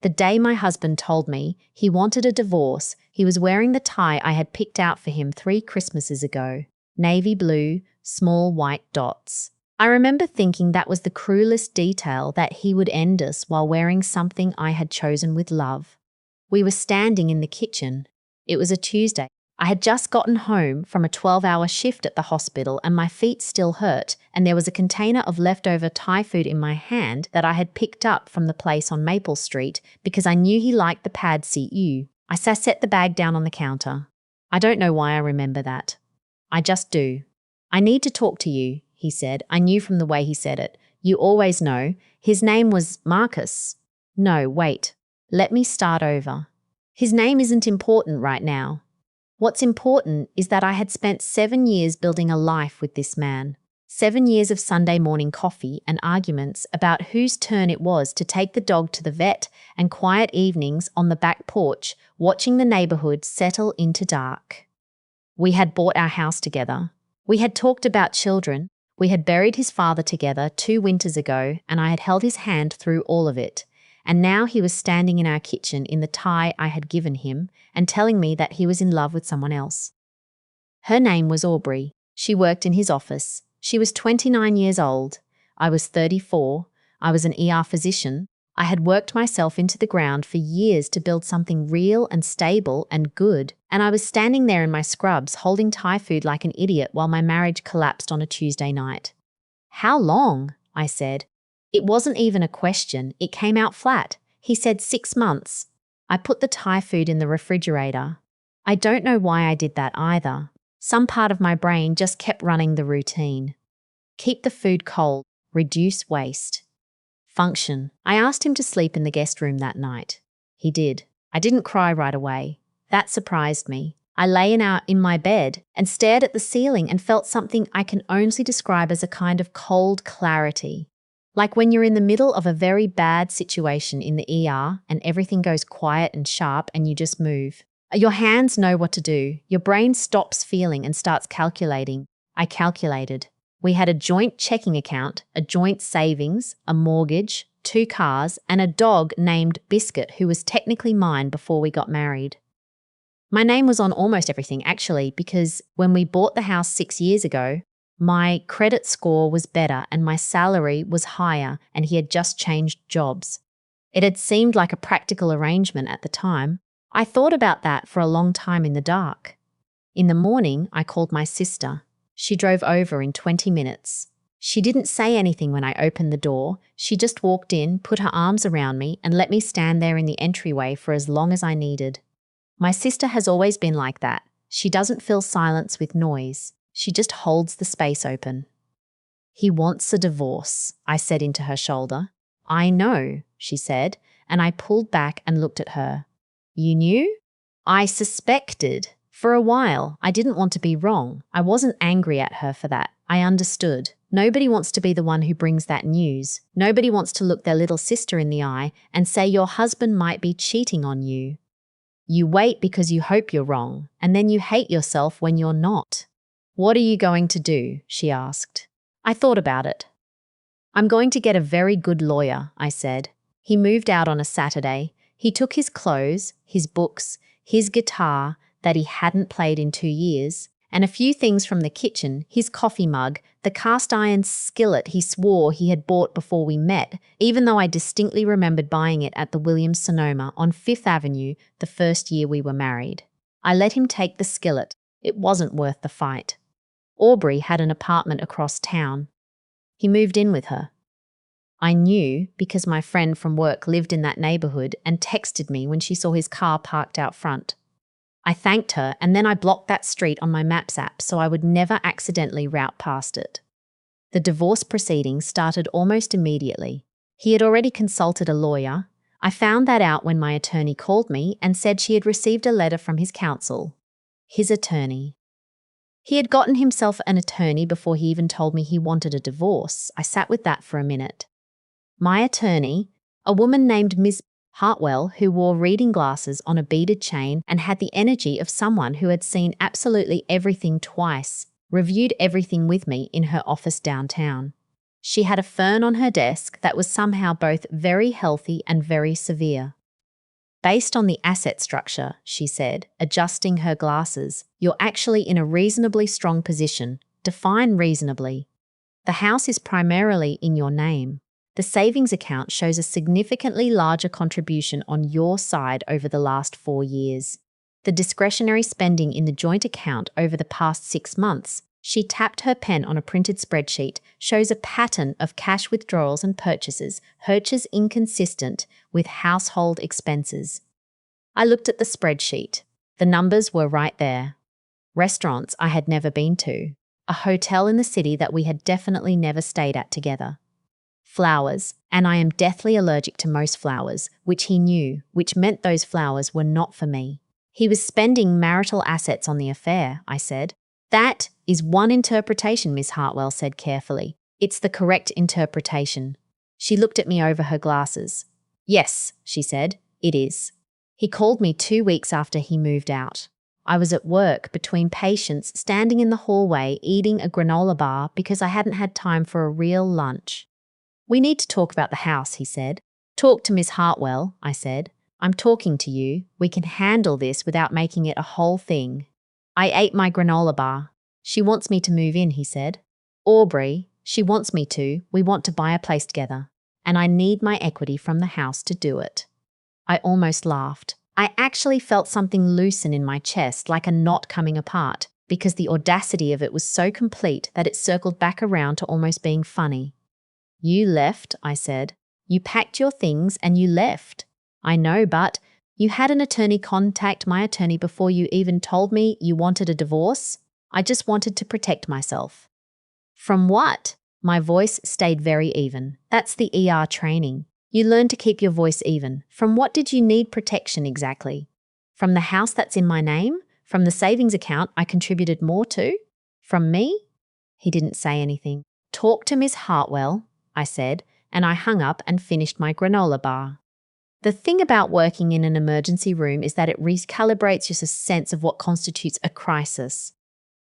The day my husband told me he wanted a divorce, he was wearing the tie I had picked out for him 3 Christmases ago. Navy blue, small white dots. I remember thinking that was the cruelest detail, that he would end us while wearing something I had chosen with love. We were standing in the kitchen. It was a Tuesday. I had just gotten home from a 12-hour shift at the hospital and my feet still hurt, and there was a container of leftover Thai food in my hand that I had picked up from the place on Maple Street because I knew he liked the pad see ew. I set the bag down on the counter. I don't know why I remember that. I just do. I need to talk to you, he said. I knew from the way he said it. You always know. His name was Marcus. No, wait. Let me start over. His name isn't important right now. What's important is that I had spent 7 years building a life with this man. 7 years of Sunday morning coffee and arguments about whose turn it was to take the dog to the vet, and quiet evenings on the back porch watching the neighbourhood settle into dark. We had bought our house together. We had talked about children. We had buried his father together 2 winters ago, and I had held his hand through all of it. And now he was standing in our kitchen in the tie I had given him and telling me that he was in love with someone else. Her name was Aubrey. She worked in his office. She was 29 years old. I was 34. I was an ER physician. I had worked myself into the ground for years to build something real and stable and good, and I was standing there in my scrubs holding Thai food like an idiot while my marriage collapsed on a Tuesday night. How long? I said. It wasn't even a question. It came out flat. He said 6 months. I put the Thai food in the refrigerator. I don't know why I did that either. Some part of my brain just kept running the routine. Keep the food cold. Reduce waste. Function. I asked him to sleep in the guest room that night. He did. I didn't cry right away. That surprised me. I lay in my bed and stared at the ceiling and felt something I can only describe as a kind of cold clarity. Like when you're in the middle of a very bad situation in the ER and everything goes quiet and sharp and you just move. Your hands know what to do. Your brain stops feeling and starts calculating. I calculated. We had a joint checking account, a joint savings, a mortgage, 2 cars, and a dog named Biscuit who was technically mine before we got married. My name was on almost everything actually, because when we bought the house 6 years ago, my credit score was better and my salary was higher, and he had just changed jobs. It had seemed like a practical arrangement at the time. I thought about that for a long time in the dark. In the morning, I called my sister. She drove over in 20 minutes. She didn't say anything when I opened the door. She just walked in, put her arms around me, and let me stand there in the entryway for as long as I needed. My sister has always been like that. She doesn't fill silence with noise. She just holds the space open. He wants a divorce, I said into her shoulder. I know, she said, and I pulled back and looked at her. You knew? I suspected. For a while, I didn't want to be wrong. I wasn't angry at her for that. I understood. Nobody wants to be the one who brings that news. Nobody wants to look their little sister in the eye and say your husband might be cheating on you. You wait because you hope you're wrong, and then you hate yourself when you're not. What are you going to do? She asked. I thought about it. I'm going to get a very good lawyer, I said. He moved out on a Saturday. He took his clothes, his books, his guitar that he hadn't played in 2 years, and a few things from the kitchen, his coffee mug, the cast iron skillet he swore he had bought before we met, even though I distinctly remembered buying it at the Williams-Sonoma on 5th Avenue the first year we were married. I let him take the skillet. It wasn't worth the fight. Aubrey had an apartment across town. He moved in with her. I knew because my friend from work lived in that neighbourhood and texted me when she saw his car parked out front. I thanked her, and then I blocked that street on my Maps app so I would never accidentally route past it. The divorce proceedings started almost immediately. He had already consulted a lawyer. I found that out when my attorney called me and said she had received a letter from his counsel. His attorney. He had gotten himself an attorney before he even told me he wanted a divorce. I sat with that for a minute. My attorney, a woman named Ms. Hartwell, who wore reading glasses on a beaded chain and had the energy of someone who had seen absolutely everything twice, reviewed everything with me in her office downtown. She had a fern on her desk that was somehow both very healthy and very severe. Based on the asset structure, she said, adjusting her glasses, you're actually in a reasonably strong position. Define reasonably. The house is primarily in your name. The savings account shows a significantly larger contribution on your side over the last 4 years. The discretionary spending in the joint account over the past 6 months, she tapped her pen on a printed spreadsheet, shows a pattern of cash withdrawals and purchases inconsistent with household expenses. I looked at the spreadsheet. The numbers were right there. Restaurants I had never been to. A hotel in the city that we had definitely never stayed at together. Flowers, and I am deathly allergic to most flowers, which he knew, which meant those flowers were not for me. He was spending marital assets on the affair, I said. That is one interpretation, Miss Hartwell said carefully. It's the correct interpretation. She looked at me over her glasses. Yes, she said, it is. He called me 2 weeks after he moved out. I was at work between patients, standing in the hallway eating a granola bar because I hadn't had time for a real lunch. We need to talk about the house, he said. Talk to Miss Hartwell, I said. I'm talking to you. We can handle this without making it a whole thing. I ate my granola bar. She wants me to move in, he said. Aubrey, she wants me to. We want to buy a place together. And I need my equity from the house to do it. I almost laughed. I actually felt something loosen in my chest, like a knot coming apart, because the audacity of it was so complete that it circled back around to almost being funny. You left, I said. You packed your things and you left. I know, but you had an attorney contact my attorney before you even told me you wanted a divorce. I just wanted to protect myself. From what? My voice stayed very even. That's the ER training. You learn to keep your voice even. From what did you need protection exactly? From the house that's in my name? From the savings account I contributed more to? From me? He didn't say anything. Talk to Miss Hartwell, I said, and I hung up and finished my granola bar. The thing about working in an emergency room is that it recalibrates your sense of what constitutes a crisis.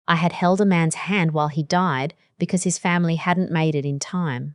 I had held a man's hand while he died because his family hadn't made it in time.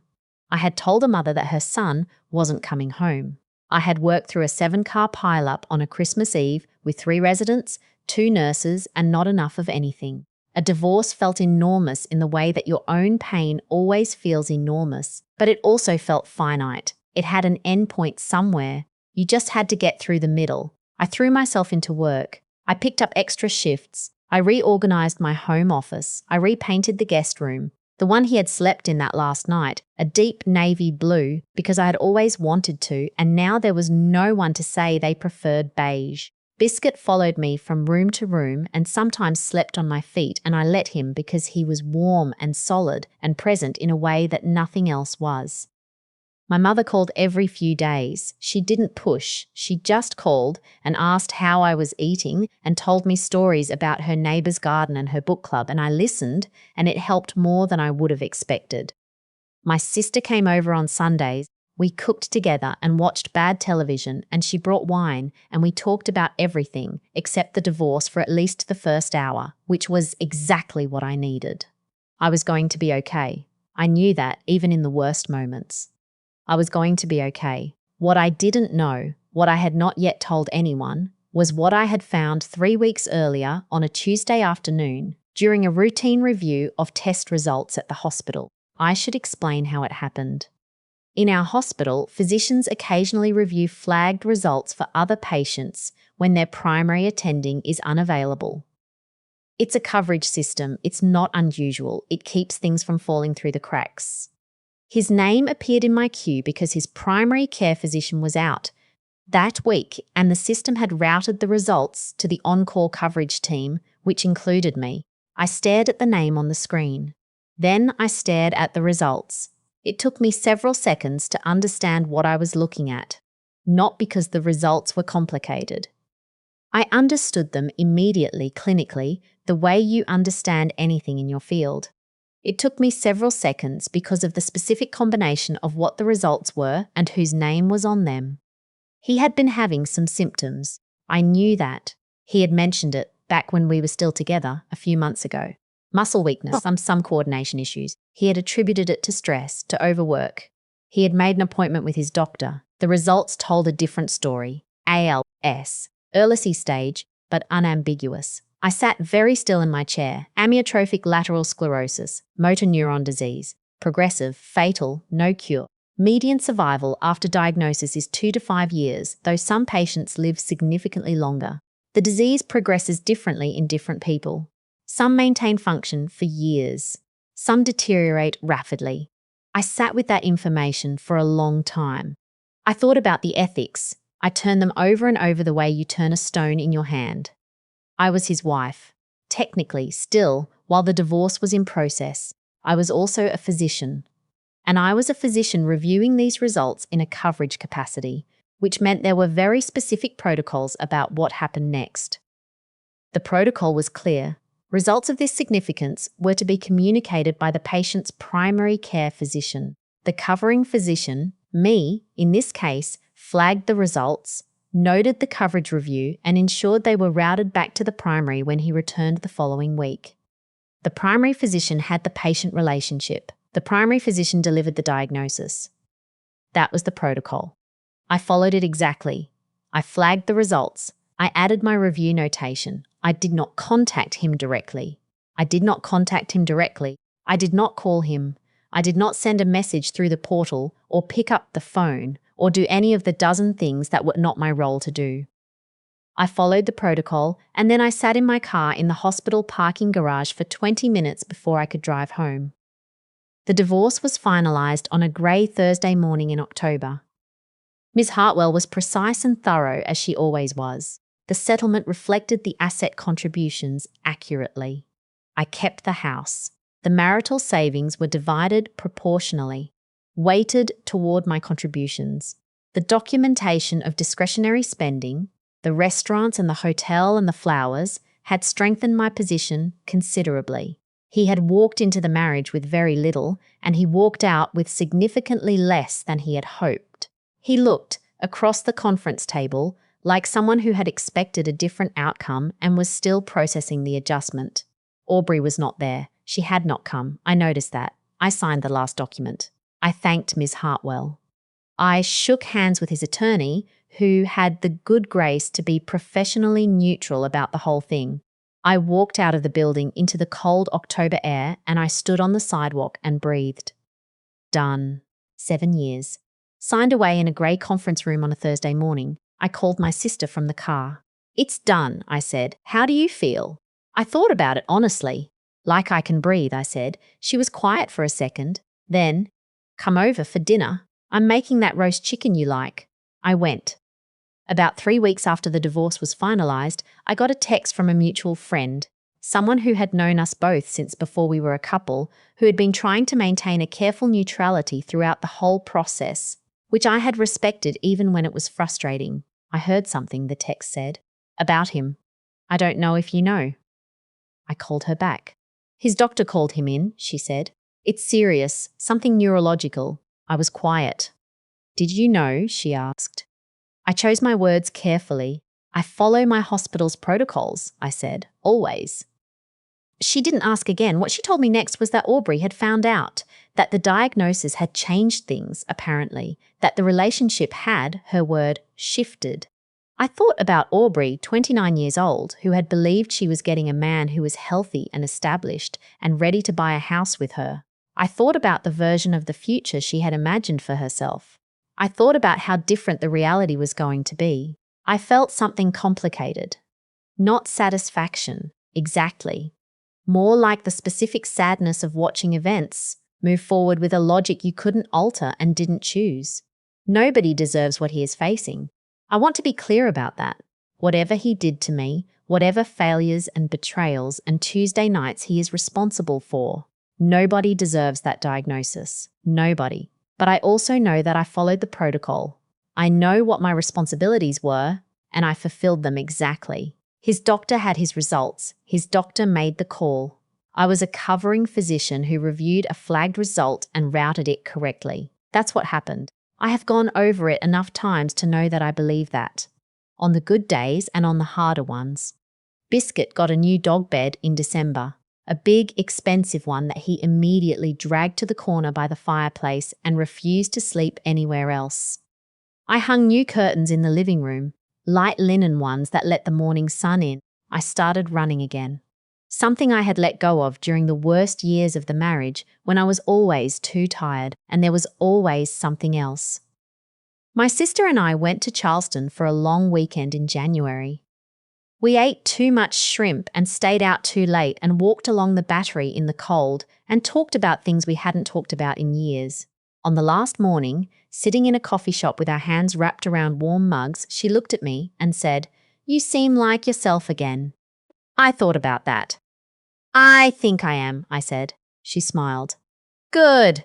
I had told a mother that her son wasn't coming home. I had worked through a 7-car pileup on a Christmas Eve with 3 residents, 2 nurses, and not enough of anything. A divorce felt enormous in the way that your own pain always feels enormous, but it also felt finite. It had an end point somewhere. You just had to get through the middle. I threw myself into work. I picked up extra shifts. I reorganized my home office. I repainted the guest room, the one he had slept in that last night, a deep navy blue, because I had always wanted to, and now there was no one to say they preferred beige. Biscuit followed me from room to room and sometimes slept on my feet, and I let him because he was warm and solid and present in a way that nothing else was. My mother called every few days. She didn't push. She just called and asked how I was eating and told me stories about her neighbour's garden and her book club, and I listened, and it helped more than I would have expected. My sister came over on Sundays. We cooked together and watched bad television, and she brought wine, and we talked about everything except the divorce for at least the first hour, which was exactly what I needed. I was going to be okay. I knew that even in the worst moments. I was going to be okay. What I didn't know, what I had not yet told anyone, was what I had found 3 weeks earlier on a Tuesday afternoon during a routine review of test results at the hospital. I should explain how it happened. In our hospital, physicians occasionally review flagged results for other patients when their primary attending is unavailable. It's a coverage system. It's not unusual. It keeps things from falling through the cracks. His name appeared in my queue because his primary care physician was out that week, and the system had routed the results to the on-call coverage team, which included me. I stared at the name on the screen. Then I stared at the results. It took me several seconds to understand what I was looking at, not because the results were complicated. I understood them immediately clinically, the way you understand anything in your field. It took me several seconds because of the specific combination of what the results were and whose name was on them. He had been having some symptoms. I knew that. He had mentioned it back when we were still together a few months ago. Muscle weakness, some coordination issues. He had attributed it to stress, to overwork. He had made an appointment with his doctor. The results told a different story. ALS, early stage, but unambiguous. I sat very still in my chair. Amyotrophic lateral sclerosis, motor neuron disease, progressive, fatal, no cure. Median survival after diagnosis is 2 to 5 years, though some patients live significantly longer. The disease progresses differently in different people. Some maintain function for years. Some deteriorate rapidly. I sat with that information for a long time. I thought about the ethics. I turned them over and over the way you turn a stone in your hand. I was his wife. Technically, still, while the divorce was in process, I was also a physician. And I was a physician reviewing these results in a coverage capacity, which meant there were very specific protocols about what happened next. The protocol was clear. Results of this significance were to be communicated by the patient's primary care physician. The covering physician, me, in this case, flagged the results, noted the coverage review, and ensured they were routed back to the primary when he returned the following week. The primary physician had the patient relationship. The primary physician delivered the diagnosis. That was the protocol. I followed it exactly. I flagged the results. I added my review notation. I did not contact him directly. I did not call him. I did not send a message through the portal or pick up the phone or do any of the dozen things that were not my role to do. I followed the protocol, and then I sat in my car in the hospital parking garage for 20 minutes before I could drive home. The divorce was finalised on a grey Thursday morning in October. Miss Hartwell was precise and thorough, as she always was. The settlement reflected the asset contributions accurately. I kept the house. The marital savings were divided proportionally, weighted toward my contributions. The documentation of discretionary spending, the restaurants and the hotel and the flowers, had strengthened my position considerably. He had walked into the marriage with very little, and he walked out with significantly less than he had hoped. He looked, across the conference table, like someone who had expected a different outcome and was still processing the adjustment. Aubrey was not there. She had not come. I noticed that. I signed the last document. I thanked Ms. Hartwell. I shook hands with his attorney, who had the good grace to be professionally neutral about the whole thing. I walked out of the building into the cold October air, and I stood on the sidewalk and breathed. Done. 7 years. Signed away in a grey conference room on a Thursday morning. I called my sister from the car. "It's done," I said. "How do you feel?" I thought about it honestly. "Like I can breathe," I said. She was quiet for a second. Then, "Come over for dinner. I'm making that roast chicken you like." I went. About 3 weeks after the divorce was finalised, I got a text from a mutual friend, someone who had known us both since before we were a couple, who had been trying to maintain a careful neutrality throughout the whole process, which I had respected even when it was frustrating. "I heard something," the text said, "about him. I don't know if you know." I called her back. "His doctor called him in," she said. "It's serious, something neurological." I was quiet. "Did you know?" she asked. I chose my words carefully. "I follow my hospital's protocols," I said, "always." She didn't ask again. What she told me next was that Aubrey had found out, that the diagnosis had changed things, apparently, that the relationship had, her word, shifted. I thought about Aubrey, 29 years old, who had believed she was getting a man who was healthy and established and ready to buy a house with her. I thought about the version of the future she had imagined for herself. I thought about how different the reality was going to be. I felt something complicated. Not satisfaction, exactly. More like the specific sadness of watching events move forward with a logic you couldn't alter and didn't choose. Nobody deserves what he is facing. I want to be clear about that. Whatever he did to me, whatever failures and betrayals and Tuesday nights he is responsible for, nobody deserves that diagnosis. Nobody. But I also know that I followed the protocol. I know what my responsibilities were, and I fulfilled them exactly. His doctor had his results. His doctor made the call. I was a covering physician who reviewed a flagged result and routed it correctly. That's what happened. I have gone over it enough times to know that I believe that. On the good days and on the harder ones. Biscuit got a new dog bed in December. A big, expensive one that he immediately dragged to the corner by the fireplace and refused to sleep anywhere else. I hung new curtains in the living room, light linen ones that let the morning sun in. I started running again. Something I had let go of during the worst years of the marriage, when I was always too tired and there was always something else. My sister and I went to Charleston for a long weekend in January. We ate too much shrimp and stayed out too late and walked along the Battery in the cold and talked about things we hadn't talked about in years. On the last morning, sitting in a coffee shop with our hands wrapped around warm mugs, she looked at me and said, "You seem like yourself again." I thought about that. "I think I am," I said. She smiled. "Good."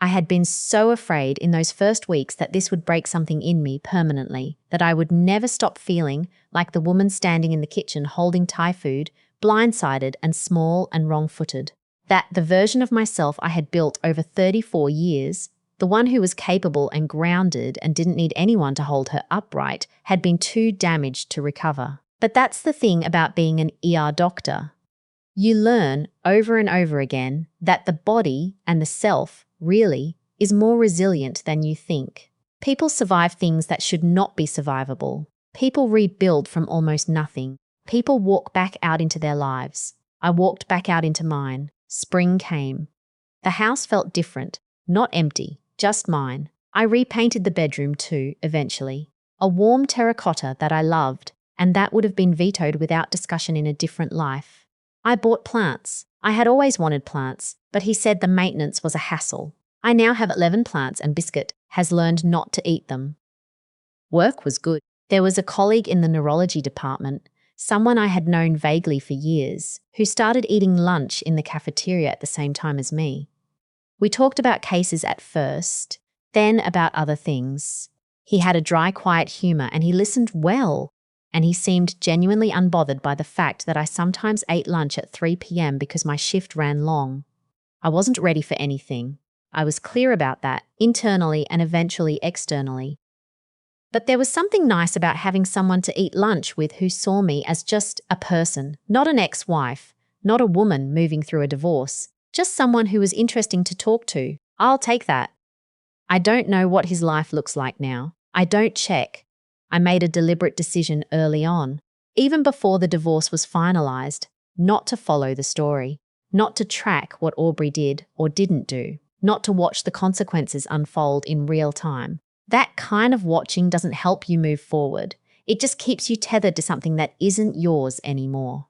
I had been so afraid in those first weeks that this would break something in me permanently, that I would never stop feeling like the woman standing in the kitchen holding Thai food, blindsided and small and wrong-footed. That the version of myself I had built over 34 years, the one who was capable and grounded and didn't need anyone to hold her upright, had been too damaged to recover. But that's the thing about being an ER doctor. You learn over and over again that the body and the self really is more resilient than you think. People survive things that should not be survivable. People rebuild from almost nothing. People walk back out into their lives. I walked back out into mine. Spring came. The house felt different, not empty, just mine. I repainted the bedroom too, eventually. A warm terracotta that I loved, and that would have been vetoed without discussion in a different life. I bought plants. I had always wanted plants, but he said the maintenance was a hassle. I now have 11 plants and Biscuit has learned not to eat them. Work was good. There was a colleague in the neurology department, someone I had known vaguely for years, who started eating lunch in the cafeteria at the same time as me. We talked about cases at first, then about other things. He had a dry, quiet humour and he listened well. And he seemed genuinely unbothered by the fact that I sometimes ate lunch at 3 p.m. because my shift ran long. I wasn't ready for anything. I was clear about that, internally and eventually externally. But there was something nice about having someone to eat lunch with who saw me as just a person, not an ex-wife, not a woman moving through a divorce, just someone who was interesting to talk to. I'll take that. I don't know what his life looks like now. I don't check. I made a deliberate decision early on, even before the divorce was finalised, not to follow the story, not to track what Aubrey did or didn't do, not to watch the consequences unfold in real time. That kind of watching doesn't help you move forward. It just keeps you tethered to something that isn't yours anymore.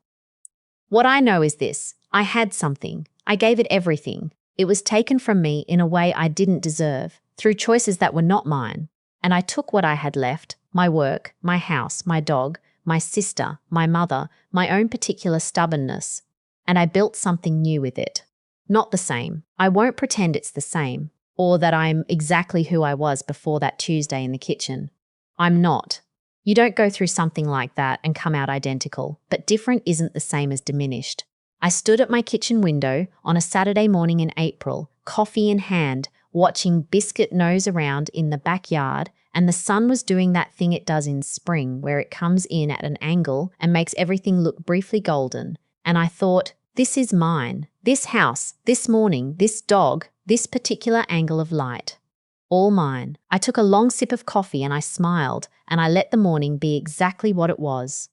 What I know is this: I had something. I gave it everything. It was taken from me in a way I didn't deserve, through choices that were not mine. And I took what I had left, my work, my house, my dog, my sister, my mother, my own particular stubbornness, and I built something new with it. Not the same. I won't pretend it's the same, or that I'm exactly who I was before that Tuesday in the kitchen. I'm not. You don't go through something like that and come out identical, but different isn't the same as diminished. I stood at my kitchen window on a Saturday morning in April, coffee in hand, watching Biscuit nose around in the backyard, and the sun was doing that thing it does in spring where it comes in at an angle and makes everything look briefly golden. And I thought, this is mine. This house, this morning, this dog, this particular angle of light. All mine. I took a long sip of coffee and I smiled, and I let the morning be exactly what it was.